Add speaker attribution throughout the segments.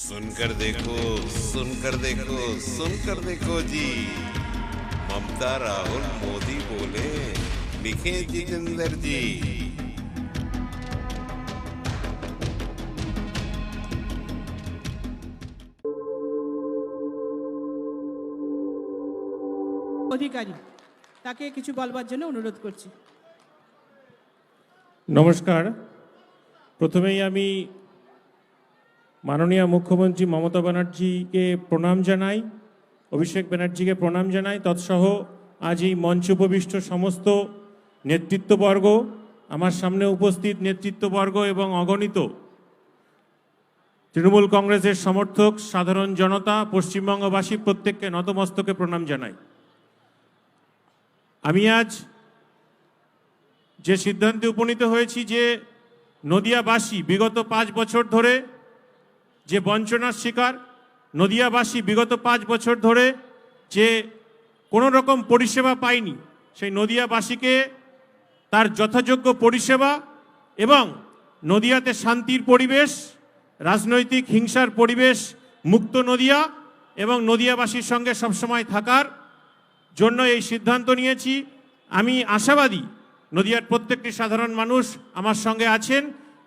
Speaker 1: सुनकर देखो सुनकर देखो सुनकर देखो जी। ममता राहुल मोदी बोले, लिखे जितेंद्र जी।
Speaker 2: অধিকারী তাকে কিছু বলবার জন্য অনুরোধ করছি।
Speaker 3: নমস্কার। প্রথমেই আমি মাননীয় মুখ্যমন্ত্রী মমতা ব্যানার্জিকে প্রণাম জানাই, অভিষেক ব্যানার্জিকে প্রণাম জানাই। তৎসহ আজ এই মঞ্চে উপবিষ্ট সমস্ত নেতৃত্ববর্গ, আমার সামনে উপস্থিত নেতৃত্ববর্গ এবং অগণিত তৃণমূল কংগ্রেসের সমর্থক, সাধারণ জনতা, পশ্চিমবঙ্গবাসী প্রত্যেককে নতমস্তকে প্রণাম জানাই। আমি আজ যে সিদ্ধান্তে উপনীত হয়েছি যে নদিয়াবাসী বিগত 5 বছর ধরে যে বঞ্চনার শিকার, নদিয়াবাসী বিগত 5 বছর ধরে যে কোনো রকম পরিষেবা পায়নি, সেই নদিয়াবাসীকে তার যথাযোগ্য পরিষেবা এবং নদিয়াতে শান্তির পরিবেশ, রাজনৈতিক হিংসার পরিবেশ মুক্ত নদিয়া এবং নদিয়াবাসীর সঙ্গে সবসময় থাকার জন্য এই সিদ্ধান্ত নিয়েছি। আমি আশাবাদী নদিয়ার প্রত্যেকটি সাধারণ মানুষ আমার সঙ্গে আছেন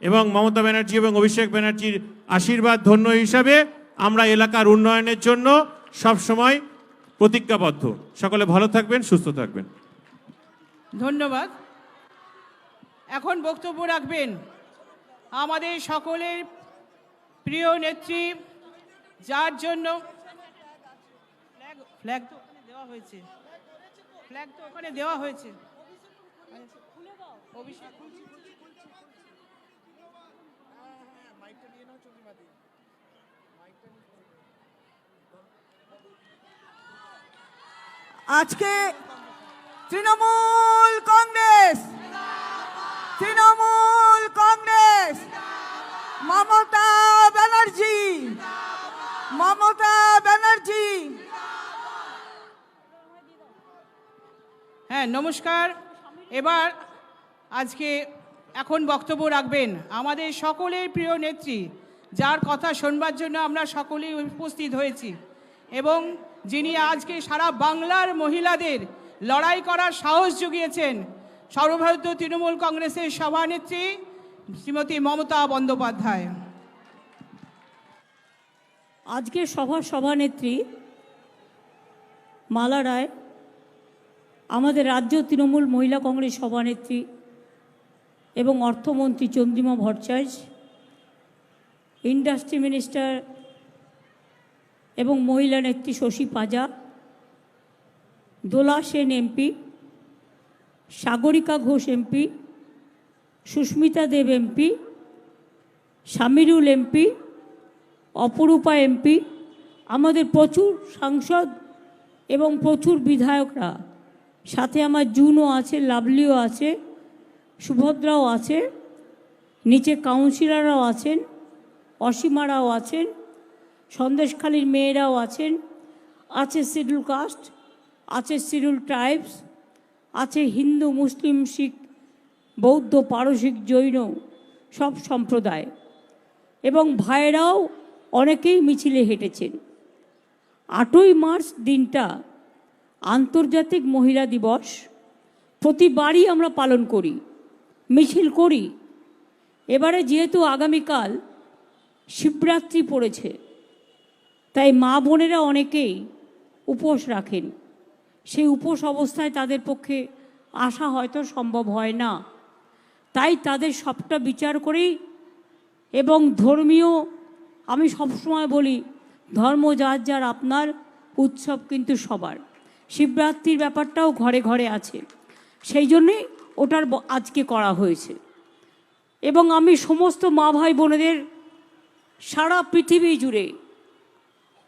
Speaker 3: এবং মমতা ব্যানার্জি এবং অভিষেক ব্যানার্জির আশীর্বাদ ধন্য হিসাবে আমরা এলাকার উন্নয়নের জন্য সবসময় প্রতিজ্ঞাবদ্ধ। সকলে ভালো থাকবেন, সুস্থ থাকবেন।
Speaker 2: ধন্যবাদ। এখন বক্তব্য রাখবেন আমাদের সকলের প্রিয় নেত্রী, যার জন্য ফ্ল্যাগ তো ওখানে দেওয়া হয়েছে, ফ্ল্যাগ তো ওখানে দেওয়া হয়েছে। অভিষেক
Speaker 4: আজকে তৃণমূল কংগ্রেস মমতা ব্যানার্জি
Speaker 2: হ্যাঁ, নমস্কার। এবার আজকে এখন বক্তব্য রাখবেন আমাদের সকলের প্রিয় নেত্রী, যার কথা শোনবার জন্য আমরা সকলেই উপস্থিত হয়েছি এবং যিনি আজকে সারা বাংলার মহিলাদের লড়াই করার সাহস জুগিয়েছেন, সর্বভারতীয় তৃণমূল কংগ্রেসের সভানেত্রী শ্রীমতী মমতা বন্দ্যোপাধ্যায়।
Speaker 5: আজকে সভানেত্রী মালা রায়, আমাদের রাজ্য তৃণমূল মহিলা কংগ্রেস সভানেত্রী এবং অর্থমন্ত্রী চন্দ্রিমা ভট্টাচার্য, ইন্ডাস্ট্রি মিনিস্টার এবং মহিলা নেত্রী শশী পাজা, দোলা সেন এমপি, সাগরিকা ঘোষ এমপি, সুস্মিতা দেব এমপি, শামিরুল এমপি, অপরূপা এমপি, আমাদের প্রচুর সাংসদ এবং প্রচুর বিধায়করা, সাথে আমার জুনও আছে, লাভলিও আছে, সুভদ্রাও আছে, নিচে কাউন্সিলররাও আছেন, অসীমারাও আছেন, সন্দেশখালীর মেয়েরাও আছেন, আছে শিডিউল কাস্ট, আছে শিডিউল ট্রাইবস, আছে হিন্দু, মুসলিম, শিখ, বৌদ্ধ, পারসিক, জৈন সব সম্প্রদায় এবং ভাইরাও অনেকেই মিছিলে হেঁটেছেন। 8ই মার্চ দিনটা আন্তর্জাতিক মহিলা দিবস, প্রতিবারই আমরা পালন করি, মিছিল করি। এবারে যেহেতু আগামীকাল শিবরাত্রি পড়েছে, তাই মা বোনেরা অনেকেই উপোস রাখেন। সেই উপোস অবস্থায় তাদের পক্ষে আসা হয়তো সম্ভব হয় না, তাই তাদের সবটা বিচার করেই এবং ধর্মীয়, আমি সবসময় বলি ধর্ম যার যার, আপনার উৎসব কিন্তু সবার। শিবরাত্রির ব্যাপারটাও ঘরে ঘরে আছে, সেই জন্যেই ওটার আজকে করা হয়েছে। এবং আমি সমস্ত মা ভাই বোনেদের সারা পৃথিবী জুড়ে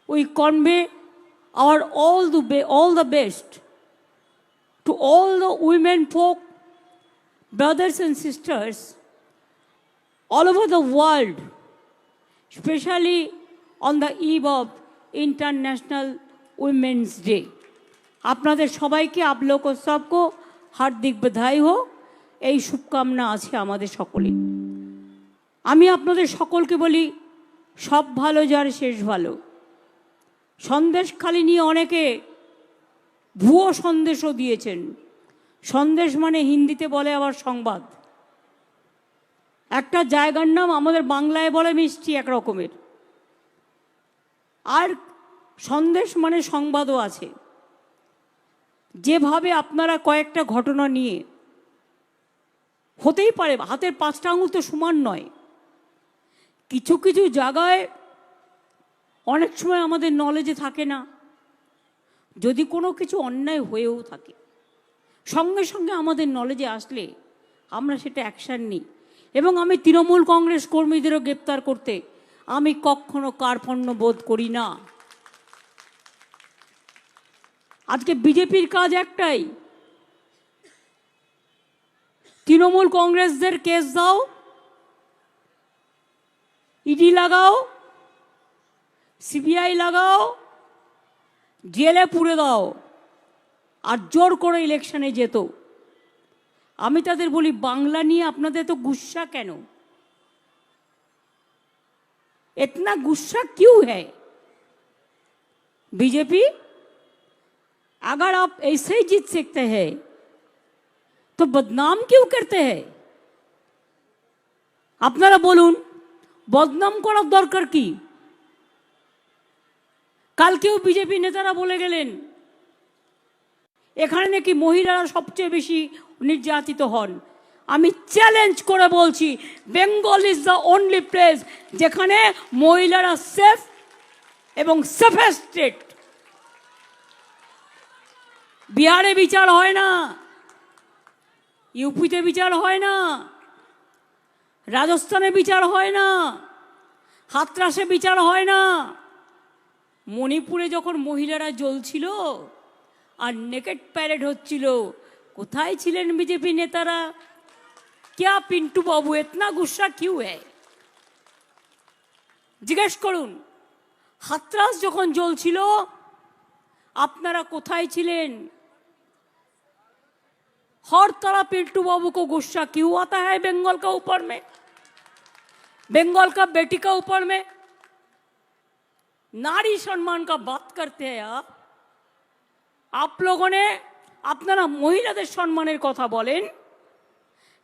Speaker 5: we convey our all the best to all the women folk, brothers and sisters all over the world, especially on the eve of International Women's Day. আপনাদের সবাইকে आप लोग को सबको हार्दिक बधाई हो, এই শুভকামনা আছে আমাদের সকলের। আমি আপনাদের সকলকে বলি সব ভালো যার শেষ ভালো। সন্দেশখালি নিয়ে অনেকে ভুয়ো সন্দেশও দিয়েছেন। সন্দেশ মানে হিন্দিতে বলে আবার সংবাদ। একটা জায়গার নাম আমাদের বাংলায় বলে মিষ্টি এক রকমের, আর সন্দেশ মানে সংবাদও আছে। যেভাবে আপনারা কয়েকটা ঘটনা নিয়ে, হতেই পারে হাতের 5টা আঙুল তো সমান নয়, কিছু কিছু জায়গায় অনেক সময় আমাদের নলেজে থাকে না, যদি কোনো কিছু অন্যায় হয়েও থাকে সঙ্গে সঙ্গে আমাদের নলেজে আসলে আমরা সেটা অ্যাকশান নিই। এবং আমি তৃণমূল কংগ্রেস কর্মীদেরও গ্রেপ্তার করতে আমি কখনো কার্পণ্য বোধ করি না। আজকে বিজেপির কাজ একটাই, তৃণমূল কংগ্রেসদের কেস দাও, ইডি লাগাও, সিবিআই লাগাও, জেলে পুরে দাও, আর জোর করে ইলেকশনে যেত। আমি তাদের বলি, বাংলা নিয়ে আপনাদের তো গুस्सा কেন? इतना गुस्सा क्यों है? बीजेपी अगर आप ऐसे ही जीत सकते हैं तो बदनाम क्यों करते हैं? আপনারা বলুন, বদনাম করার দরকার কি? কালকেও বিজেপি নেতারা বলে গেলেন এখানে নাকি মহিলারা সবচেয়ে বেশি নির্যাতিত হন। আমি চ্যালেঞ্জ করে বলছি, Bengal is the only place যেখানে মহিলারা সেফ এবং সেফেস্ট স্টেট। বিহারে বিচার হয় না, ইউপিতে বিচার হয় না, রাজস্থানে বিচার হয় না, হাতরাসে বিচার হয় না। মণিপুরে যখন মহিলারা জ্বলছিল আর নেকেট প্যারেড হচ্ছিল, কোথায় ছিলেন বিজেপি নেতারা? क्या पिंटू बाबू इतना गुस्सा क्यों है? জিজ্ঞেস করুন, হাতরাস যখন জ্বলছিল আপনারা কোথায় ছিলেন? हर तरह पिंटू बाबू को गुस्सा क्यों आता है बंगाल का ऊपर में, बंगाल का बेटी का ऊपर में? नारी सम्मान का बात करते हैं आप लोगों ने। আপনারা মহিলাদের সম্মানের কথা বলেন,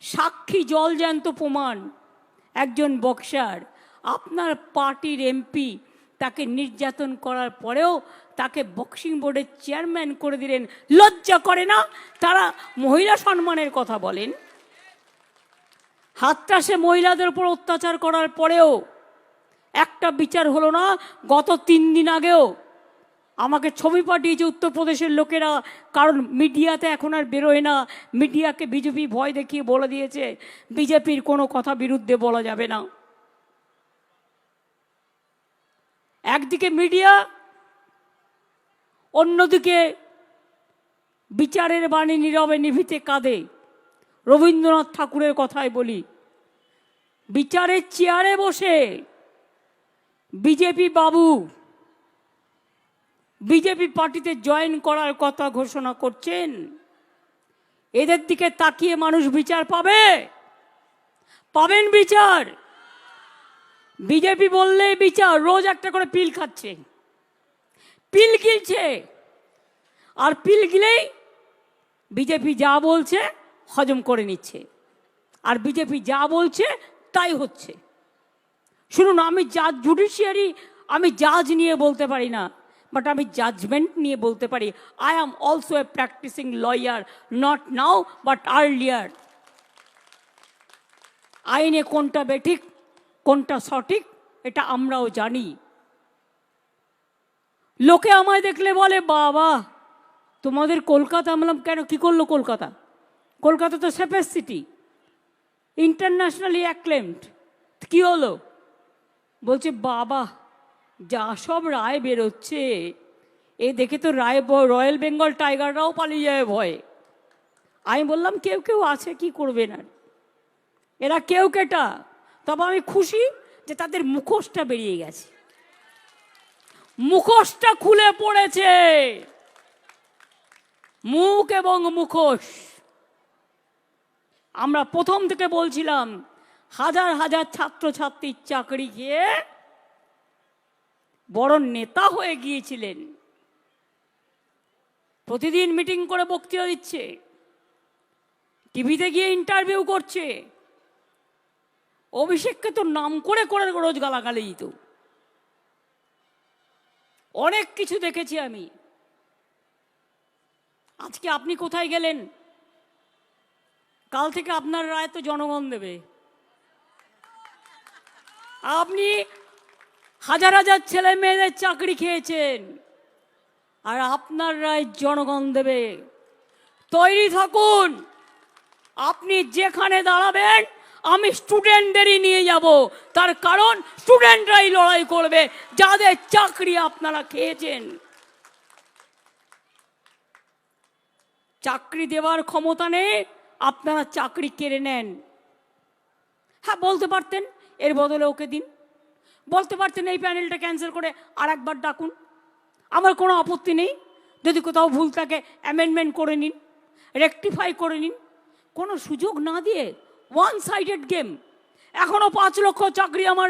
Speaker 5: সাক্ষী জল জ্যান্ত প্রমাণ একজন বক্সার, আপনার পার্টির এমপি তাকে নির্যাতন করার পরেও তাকে বক্সিং বোর্ডের চেয়ারম্যান করে দিলেন। লজ্জা করে না? তারা মহিলা সম্মানের কথা বলেন। হাতরাসে মহিলাদের উপর অত্যাচার করার পরেও একটা বিচার হলো না। গত 3 দিন আগেও আমাকে ছবি পাঠিয়েছে উত্তরপ্রদেশের লোকেরা, কারণ মিডিয়াতে এখন আর বেরোয় না। মিডিয়াকে বিজেপি ভয় দেখিয়ে বলে দিয়েছে বিজেপির কোনো কথা বিরুদ্ধে বলা যাবে না। একদিকে মিডিয়া, অন্যদিকে বিচারের বাণী নীরবে নিভৃতে কাঁদে। রবীন্দ্রনাথ ঠাকুরের কথাই বলি, বিচারের চেয়ারে বসে বিজেপি বাবু বিজেপি পার্টিতে জয়েন করার কথা ঘোষণা করছেন। এদের দিকে তাকিয়ে মানুষ বিচার পাবে? পাবেন বিচার? বিজেপি বললেই বিচার। রোজ একটা করে পিল খাচ্ছে, পিল গিলছে, আর পিল গিলেই বিজেপি যা বলছে হজম করে নিচ্ছে, আর বিজেপি যা বলছে তাই হচ্ছে। শুনুন, আমি জাজ জুডিশিয়ারি, আমি জাজ নিয়ে বলতে পারি না, বাট আমি জাজমেন্ট নিয়ে বলতে পারি। I am also a practising lawyer, not now but earlier. আইনে কোনটা বেঠিক কোনটা সঠিক এটা আমরাও জানি। লোকে আমায় দেখলে বলে, বাবা তোমাদের কলকাতা। আমলাম কেন, কি করলো কলকাতা? কলকাতা তো সেফেস্ট সিটি, ইন্টারন্যাশনালি অ্যাক্লেমড। কি হলো? বলছে বাবা যা সব রায় বেরোচ্ছে এ দেখে তো রয়্যাল বেঙ্গল টাইগাররাও পালিয়ে যায় ভয়ে। আমি বললাম কেউ কেউ আছে, কি করবে না, এরা কেউ কেটা। তবে আমি খুশি যে তাদের মুখোশটা বেরিয়ে গেছে, মুখোশটা খুলে পড়েছে, মুখ এবং মুখোশ। আমরা প্রথম থেকে বলছিলাম হাজার হাজার ছাত্রছাত্রীর চাকরি খেয়ে বড় নেতা হয়ে গিয়েছিলেন, প্রতিদিন মিটিং করে বক্তৃতা দিচ্ছে, টিভিতে গিয়ে ইন্টারভিউ করছে। অভিষেককে তো নাম করে করে রোজ গালাগালি দিত। অনেক কিছু দেখেছি আমি। আজকে আপনি কোথায় গেলেন? কাল থেকে আপনার রায় তো জনগণ দেবে। আপনি হাজার হাজার ছেলে মেয়েদের চাকরি খেয়েছেন, আর আপনার রায় জনগণ দেবে। তৈরি থাকুন। আপনি যেখানে দাঁড়াবেন আমি স্টুডেন্টদেরই নিয়ে যাব, তার কারণ স্টুডেন্টরাই লড়াই করবে যাদের চাকরি আপনারা খেয়েছেন। চাকরি দেওয়ার ক্ষমতা নেই, আপনারা চাকরি কেড়ে নেন। হ্যাঁ, বলতে পারতেন এর বদলে ওকে দিন, বলতে পারতেন এই প্যানেলটা ক্যান্সেল করে আর একবার ডাকুন, আমার কোনো আপত্তি নেই। যদি কোথাও ভুল থাকে অ্যামেন্ডমেন্ট করে নিন, রেকটিফাই করে নিন। কোনো সুযোগ না দিয়ে ওয়ান সাইডেড গেম। এখনও 5 লক্ষ চাকরি আমার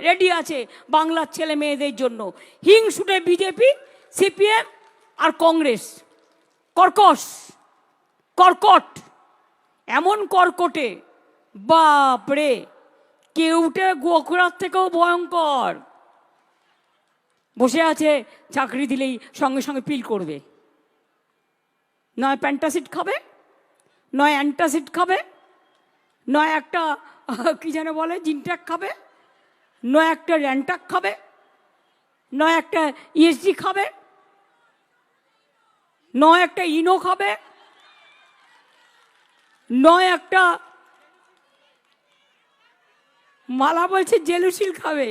Speaker 5: রেডি আছে বাংলার ছেলে মেয়েদের জন্য। হিংসুটে বিজেপি, সিপিএম আর কংগ্রেস কর্কট, এমন কর্কটে বাপরে, কেউটে গোখরার থেকেও ভয়ঙ্কর। বসে আছে, চাকরি দিলেই সঙ্গে সঙ্গে পিল করবে। নয় প্যান্টাসিড খাবে, নয় অ্যান্টাসিড খাবে, নয় একটা কি যেন বলে জিনট্যাক খাবে, নয় একটা র্যান্টাক খাবে, নয় একটা ইএসজি খাবে, নয় একটা ইনো খাবে, নয় একটা মালা বলছে জেলুসিল খাবে।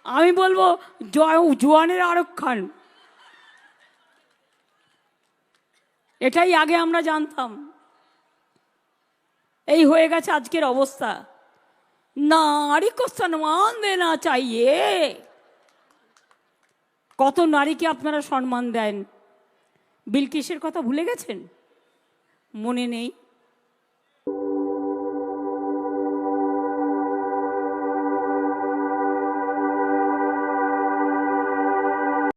Speaker 5: আমি বলবো জোয়ানের আরক খান। এটাই আগে আমরা জানতাম, এই হয়ে গেছে আজকের অবস্থা। নারী কো সম্মান দেনা চাইয়ে। কত নারীকে আপনারা সম্মান দেন? বিলকিসের কথা ভুলে গেছেন? মনে নেই?